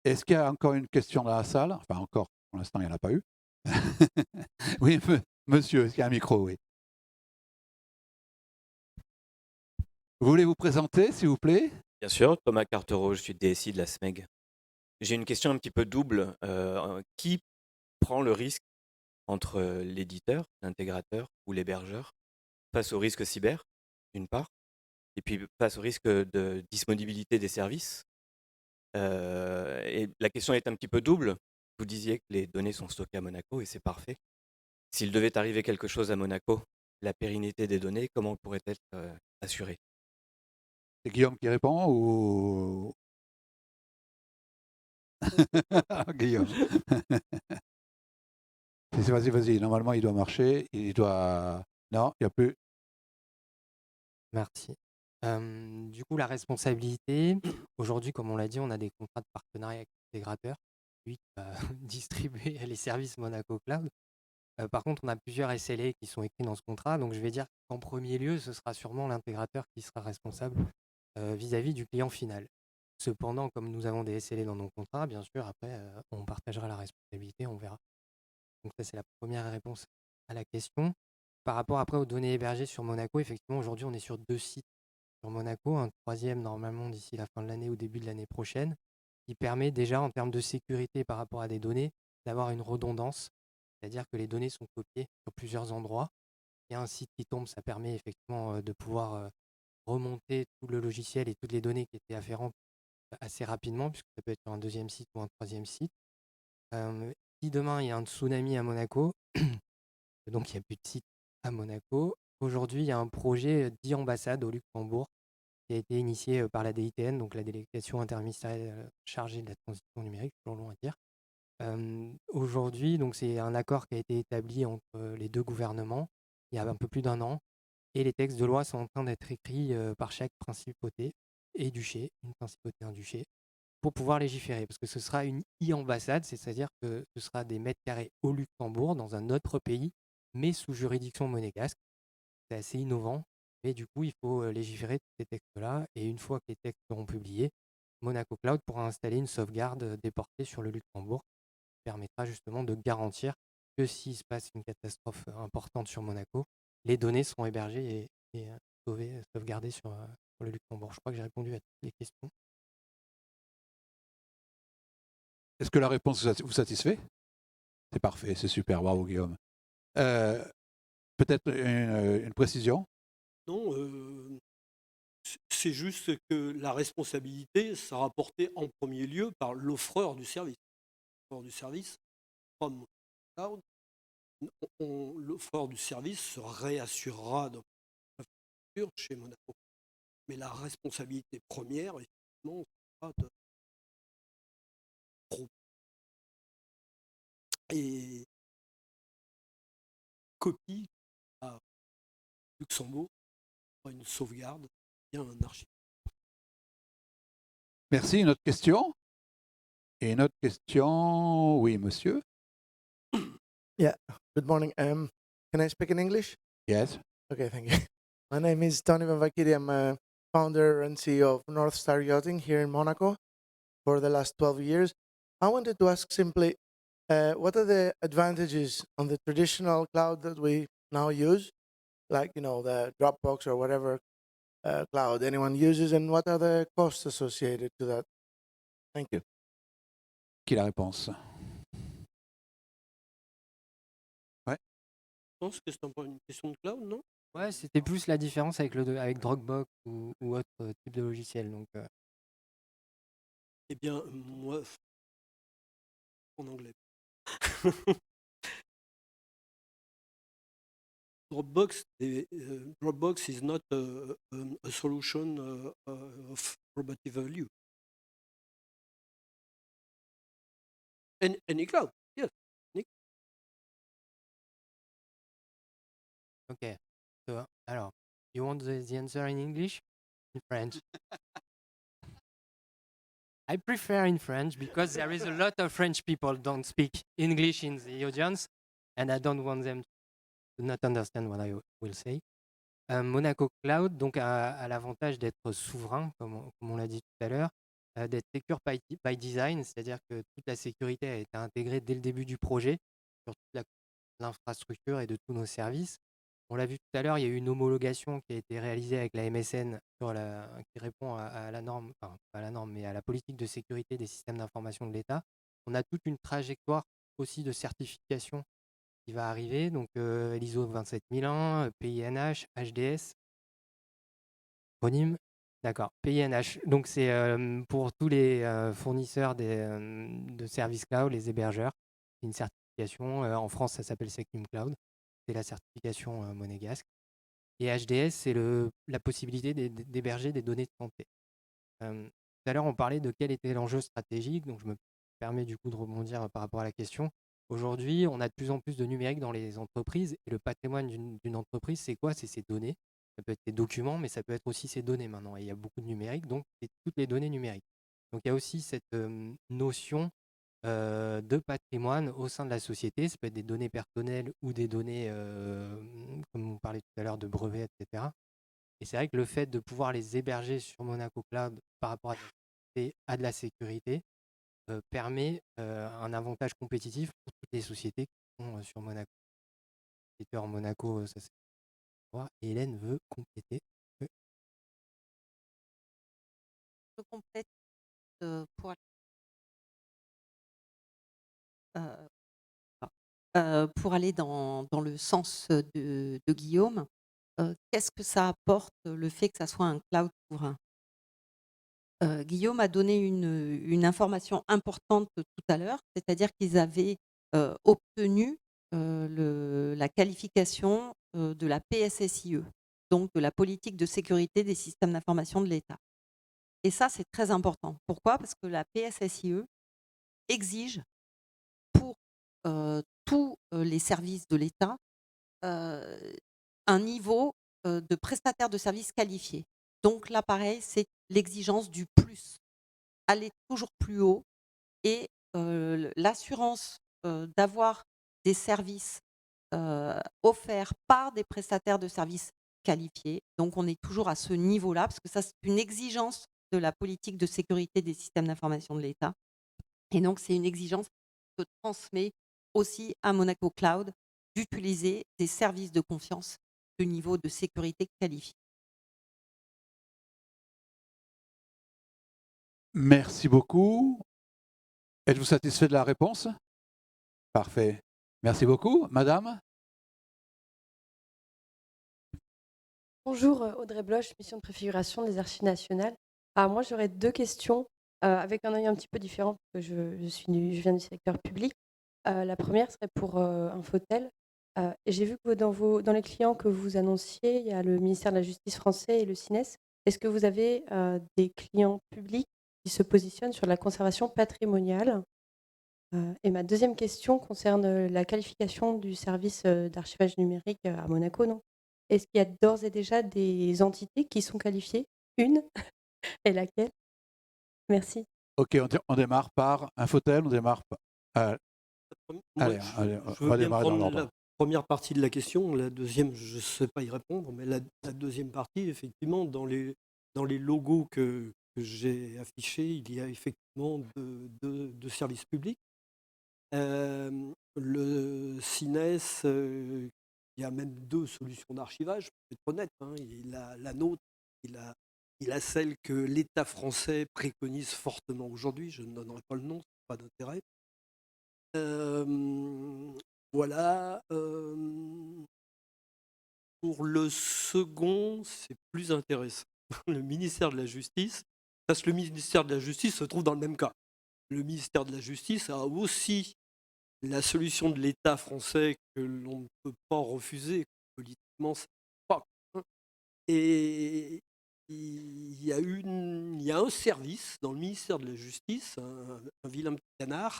Est-ce qu'il y a encore une question dans la salle? Enfin, encore. Pour l'instant, il n'y en a pas eu. Oui, monsieur, est-ce qu'il y a un micro? Oui. Vous voulez vous présenter, s'il vous plaît? Bien sûr, Thomas Cartereau, je suis DSI de la SMEG. J'ai une question un petit peu double. Qui prend le risque entre l'éditeur, l'intégrateur ou l'hébergeur face au risque cyber, d'une part, et puis face au risque de disponibilité des services? Et la question est un petit peu double. Vous disiez que les données sont stockées à Monaco et c'est parfait. S'il devait arriver quelque chose à Monaco, la pérennité des données, comment pourrait être assurée? C'est Guillaume qui répond ou Guillaume? Vas-y, vas-y. Normalement, il doit marcher. Il doit. Non, il n'y a plus. Merci. Du coup, la responsabilité, aujourd'hui, comme on l'a dit, on a des contrats de partenariat avec l'intégrateur, lui qui va distribuer les services Monaco Cloud. Par contre, on a plusieurs SLA qui sont écrits dans ce contrat, donc je vais dire qu'en premier lieu, ce sera sûrement l'intégrateur qui sera responsable vis-à-vis du client final. Cependant, comme nous avons des SLA dans nos contrats, bien sûr, après, on partagera la responsabilité, on verra. Donc ça, c'est la première réponse à la question. Par rapport après aux données hébergées sur Monaco, effectivement, aujourd'hui, on est sur 2 sites sur Monaco, un troisième normalement d'ici la fin de l'année ou début de l'année prochaine. qui permet déjà, en termes de sécurité par rapport à des données, d'avoir une redondance, c'est-à-dire que les données sont copiées sur plusieurs endroits. Il y a un site qui tombe, ça permet effectivement de pouvoir remonter tout le logiciel et toutes les données qui étaient afférentes assez rapidement, puisque ça peut être sur un deuxième site ou un troisième site. Si demain il y a un tsunami à Monaco, donc il n'y a plus de site à Monaco, aujourd'hui il y a un projet d'e-ambassade au Luxembourg qui a été initié par la DITN, donc la délégation interministérielle chargée de la transition numérique, c'est toujours long à dire. Aujourd'hui, donc c'est un accord qui a été établi entre les deux gouvernements il y a un peu plus d'un an, et les textes de loi sont en train d'être écrits par chaque principauté et duché, une principauté et un duché, pour pouvoir légiférer, parce que ce sera une e-ambassade, c'est-à-dire que ce sera des mètres carrés au Luxembourg, dans un autre pays, mais sous juridiction monégasque. C'est assez innovant, mais du coup, il faut légiférer tous ces textes-là, et une fois que les textes seront publiés, Monaco Cloud pourra installer une sauvegarde déportée sur le Luxembourg, qui permettra justement de garantir que s'il se passe une catastrophe importante sur Monaco, les données seront hébergées et sauvegardées sur le Luxembourg. Je crois que j'ai répondu à toutes les questions. Est-ce que la réponse vous satisfait? C'est parfait, c'est super, bravo Guillaume. Peut-être une précision? Non, c'est juste que la responsabilité sera portée en premier lieu par l'offreur du service. L'offreur du service, comme cloud, l'offreur du service se réassurera dans l'infrastructure chez Monaco. Mais la responsabilité première, effectivement, sera de pro et copie à Luxembourg, une sauvegarde, bien un archive. Merci. Une autre question? Et une autre question? Oui, monsieur. Yeah, good morning. Can I speak in English? Yes. Okay, thank you. My name is Tony Van Vakiri. I'm a founder and CEO of North Star Yachting here in Monaco for the last 12 years. I wanted to ask simply, what are the advantages on the traditional cloud that we now use, like, the Dropbox or whatever cloud anyone uses, and what are the costs associated to that? Thank you. Qui la réponse? Je pense que c'est une question de cloud, non? Ouais, c'était plus la différence avec Dropbox ou autre type de logiciel. Donc, Eh bien, moi, en anglais. Dropbox is not a solution of probative value. Any cloud, yes. ok. So, alors, you want the answer in English? In French? I prefer in French because there is a lot of French people don't speak English in the audience, and I don't want them to not understand what I will say. Monaco Cloud donc a l'avantage d'être souverain, comme on l'a dit tout à l'heure, d'être secure by design, c'est-à-dire que toute la sécurité a été intégrée dès le début du projet sur toute l'infrastructure et de tous nos services. On l'a vu tout à l'heure, il y a eu une homologation qui a été réalisée avec la MSN qui répond à la norme, enfin pas à la norme, mais à la politique de sécurité des systèmes d'information de l'État. On a toute une trajectoire aussi de certification qui va arriver, donc l'ISO 27001, PINH, HDS, acronyme, d'accord, PINH. Donc c'est pour tous les fournisseurs de services cloud, les hébergeurs, c'est une certification. En France, ça s'appelle Secnum Cloud, c'est la certification monégasque. Et HDS, c'est la possibilité d'héberger des données de santé. Tout à l'heure, on parlait de quel était l'enjeu stratégique, donc je me permets du coup de rebondir par rapport à la question. Aujourd'hui, on a de plus en plus de numérique dans les entreprises, et le patrimoine d'une entreprise, c'est quoi? C'est ses données. Ça peut être des documents, mais ça peut être aussi ses données maintenant. Et il y a beaucoup de numérique, donc c'est toutes les données numériques. Donc il y a aussi cette notion de patrimoine au sein de la société. Ça peut être des données personnelles ou des données, comme on parlait tout à l'heure, de brevets, etc. Et c'est vrai que le fait de pouvoir les héberger sur Monaco Cloud par rapport à de la sécurité permet un avantage compétitif pour toutes les sociétés qui sont sur Monaco. C'était en Monaco, ça c'est voir. Et Hélène veut compléter. Je complète pour pour aller dans le sens de Guillaume, qu'est-ce que ça apporte le fait que ça soit un cloud souverain? Guillaume a donné une information importante tout à l'heure, c'est-à-dire qu'ils avaient obtenu la qualification de la PSSIE, donc de la politique de sécurité des systèmes d'information de l'État. Et ça, c'est très important. Pourquoi? Parce que la PSSIE exige pour tous les services de l'État un niveau de prestataire de services qualifiés. Donc là, pareil, c'est l'exigence du plus, aller toujours plus haut et l'assurance d'avoir des services offerts par des prestataires de services qualifiés. Donc on est toujours à ce niveau-là, parce que ça, c'est une exigence de la politique de sécurité des systèmes d'information de l'État. Et donc, c'est une exigence que transmet aussi à Monaco Cloud d'utiliser des services de confiance de niveau de sécurité qualifié. Merci beaucoup. Êtes-vous satisfait de la réponse? Parfait. Merci beaucoup. Madame? Bonjour, Audrey Bloch, mission de préfiguration des Archives nationales. Moi, j'aurais 2 questions, avec un œil un petit peu différent, parce que je viens du secteur public. La première serait pour, Infotel. Et j'ai vu que dans les clients que vous annonciez, il y a le ministère de la Justice français et le CINES. Est-ce que vous avez, des clients publics qui se positionnent sur la conservation patrimoniale? Et ma deuxième question concerne, la qualification du service, d'archivage numérique, à Monaco, non? Est-ce qu'il y a d'ores et déjà des entités qui sont qualifiées? Une? Et laquelle? Merci. Ok, on démarre par Infotel, on démarre par... Moi, allez, je on veux va bien démarrer dans prendre l'ordre. la première partie de la question. La deuxième, je ne sais pas y répondre, mais la deuxième partie, effectivement, dans les logos que j'ai affichés, il y a effectivement deux services publics. Le CINES, il y a même 2 solutions d'archivage, pour être honnête, hein. Il a la nôtre, il a celle que l'État français préconise fortement aujourd'hui. Je ne donnerai pas le nom, ça n'a pas d'intérêt. Voilà. Pour le second, c'est plus intéressant. Le ministère de la Justice, parce que le ministère de la Justice se trouve dans le même cas. Le ministère de la Justice a aussi la solution de l'État français que l'on ne peut pas refuser politiquement, c'est pas. Et il y a un service dans le ministère de la Justice, un vilain petit canard,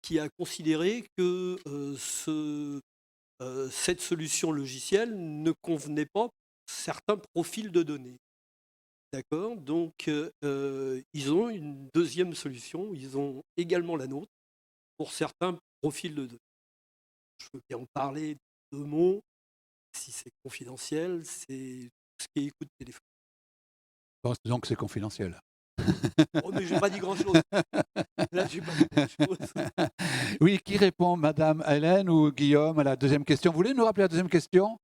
qui a considéré que cette solution logicielle ne convenait pas pour certains profils de données. D'accord? Donc, ils ont une deuxième solution, ils ont également la nôtre pour certains profils de données. Je veux bien en parler 2 mots, si c'est confidentiel, c'est tout ce qui est écoute téléphonique. Donc c'est confidentiel. Oh, mais j'ai pas dit grand-chose. Là, j'ai pas dit grand-chose. Oui, qui répond, Madame Hélène ou Guillaume, à la deuxième question? Vous voulez nous rappeler la deuxième question?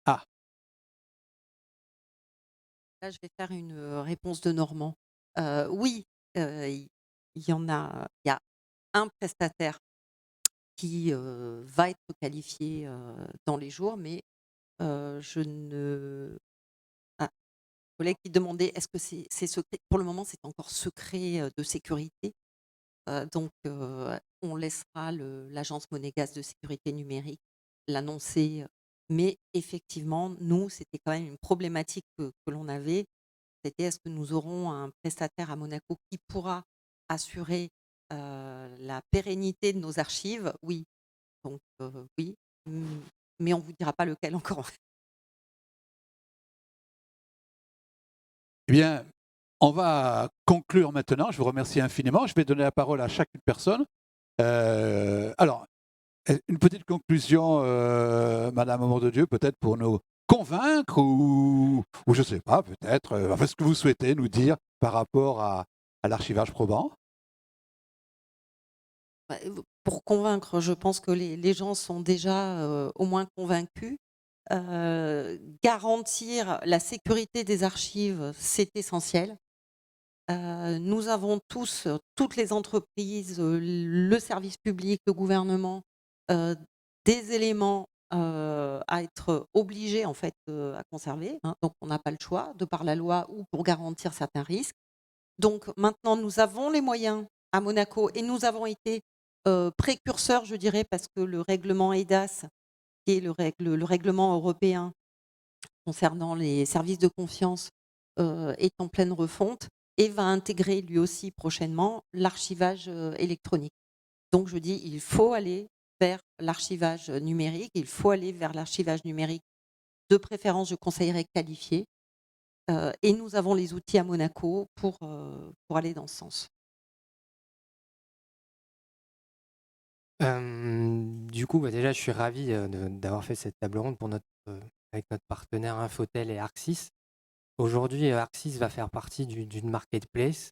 Ah, Là, je vais faire une réponse de Normand. Oui, il y a un prestataire qui va être qualifié dans les jours, mais je ne. Ah, collègue qui demandait est-ce que c'est secret? Pour le moment, c'est encore secret de sécurité. Donc, on laissera l'agence monégasque de sécurité numérique l'annoncer. Mais effectivement, nous, c'était quand même une problématique que l'on avait. C'était est-ce que nous aurons un prestataire à Monaco qui pourra assurer la pérennité de nos archives? Oui. Donc, oui. Mais on ne vous dira pas lequel encore. eh bien, on va conclure maintenant. Je vous remercie infiniment. Je vais donner la parole à chacune personne. Alors, une petite conclusion, Madame Amour de Dieu, peut-être pour nous convaincre ou je ne sais pas, peut-être, enfin, ce que vous souhaitez nous dire par rapport à l'archivage probant. Pour convaincre, je pense que les gens sont déjà au moins convaincus. Garantir la sécurité des archives, c'est essentiel. Nous avons tous, toutes les entreprises, le service public, le gouvernement, des éléments à être obligés en fait à conserver, hein. Donc on n'a pas le choix de par la loi ou pour garantir certains risques. Donc maintenant nous avons les moyens à Monaco et nous avons été précurseurs, je dirais, parce que le règlement EIDAS, qui est le règlement européen concernant les services de confiance, est en pleine refonte et va intégrer lui aussi prochainement l'archivage électronique. Donc je dis, il faut aller vers l'archivage numérique, il faut aller vers l'archivage numérique, de préférence, je conseillerais qualifié, et nous avons les outils à Monaco pour aller dans ce sens. Du coup, déjà, je suis ravi d'avoir fait cette table ronde avec notre partenaire Infotel et Arxis. Aujourd'hui, Arxis va faire partie d'une marketplace,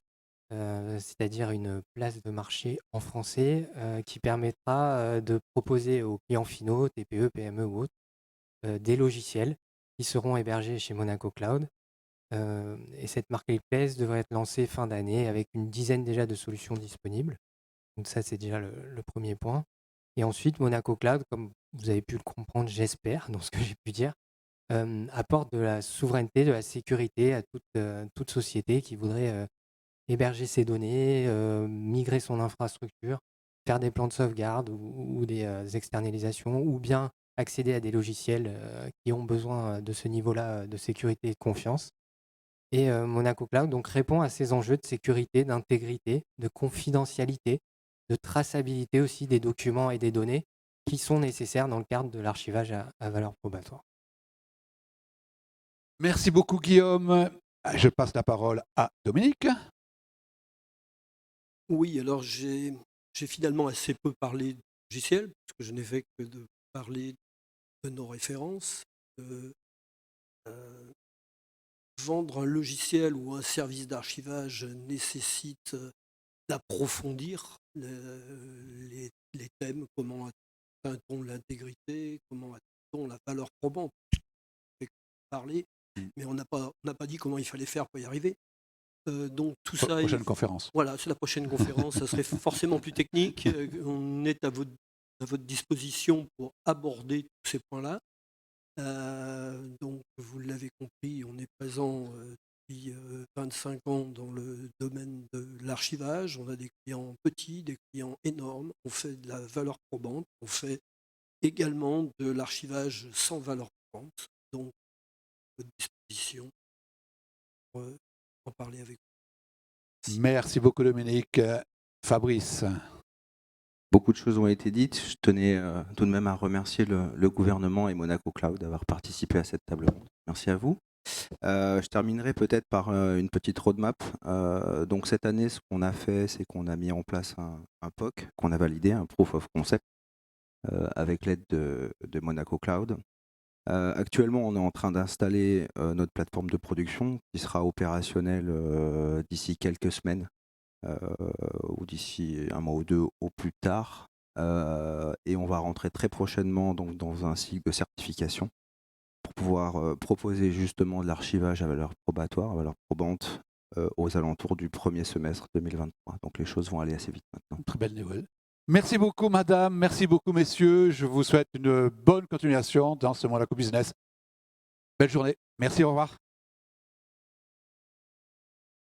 c'est-à-dire une place de marché en français qui permettra de proposer aux clients finaux, TPE, PME ou autres, des logiciels qui seront hébergés chez Monaco Cloud. Et cette marketplace devrait être lancée fin d'année avec une dizaine déjà de solutions disponibles. Donc ça, c'est déjà le premier point. Et ensuite, Monaco Cloud, comme vous avez pu le comprendre, j'espère, dans ce que j'ai pu dire, apporte de la souveraineté, de la sécurité à toute société qui voudrait héberger ses données, migrer son infrastructure, faire des plans de sauvegarde ou des externalisations, ou bien accéder à des logiciels qui ont besoin de ce niveau-là de sécurité et de confiance. Et Monaco Cloud donc, répond à ces enjeux de sécurité, d'intégrité, de confidentialité, de traçabilité aussi des documents et des données qui sont nécessaires dans le cadre de l'archivage à valeur probatoire. Merci beaucoup, Guillaume. Je passe la parole à Dominique. Oui, alors j'ai finalement assez peu parlé de logiciel, parce que je n'ai fait que de parler de nos références. Vendre un logiciel ou un service d'archivage nécessite d'approfondir les thèmes, comment atteint-on l'intégrité, comment atteint-on la valeur probante. On fait parler, mais on n'a pas dit comment il fallait faire pour y arriver. Donc tout ça, Prochaine conférence. voilà, c'est la prochaine conférence, ça serait forcément plus technique. On est à votre disposition pour aborder tous ces points-là. Donc vous l'avez compris, on est présent depuis 25 ans dans le domaine de l'archivage. On a des clients petits, des clients énormes. On fait de la valeur probante. On fait également de l'archivage sans valeur probante. Donc, à votre disposition pour en parler avec vous. Merci beaucoup, Dominique. Fabrice. Beaucoup de choses ont été dites. Je tenais tout de même à remercier le gouvernement et Monaco Cloud d'avoir participé à cette table ronde. Merci à vous. Je terminerai peut-être par une petite roadmap. Donc cette année, ce qu'on a fait, c'est qu'on a mis en place un POC qu'on a validé, un Proof of Concept, avec l'aide de Monaco Cloud. Actuellement, on est en train d'installer notre plateforme de production qui sera opérationnelle d'ici quelques semaines. Ou d'ici un mois ou deux au plus tard. Et on va rentrer très prochainement donc, dans un cycle de certification pour pouvoir proposer justement de l'archivage à valeur probatoire, à valeur probante, aux alentours du premier semestre 2023. Donc les choses vont aller assez vite maintenant. Très belle nouvelle. Merci beaucoup, madame. Merci beaucoup, messieurs. Je vous souhaite une bonne continuation dans ce Monaco Business. Belle journée. Merci, au revoir.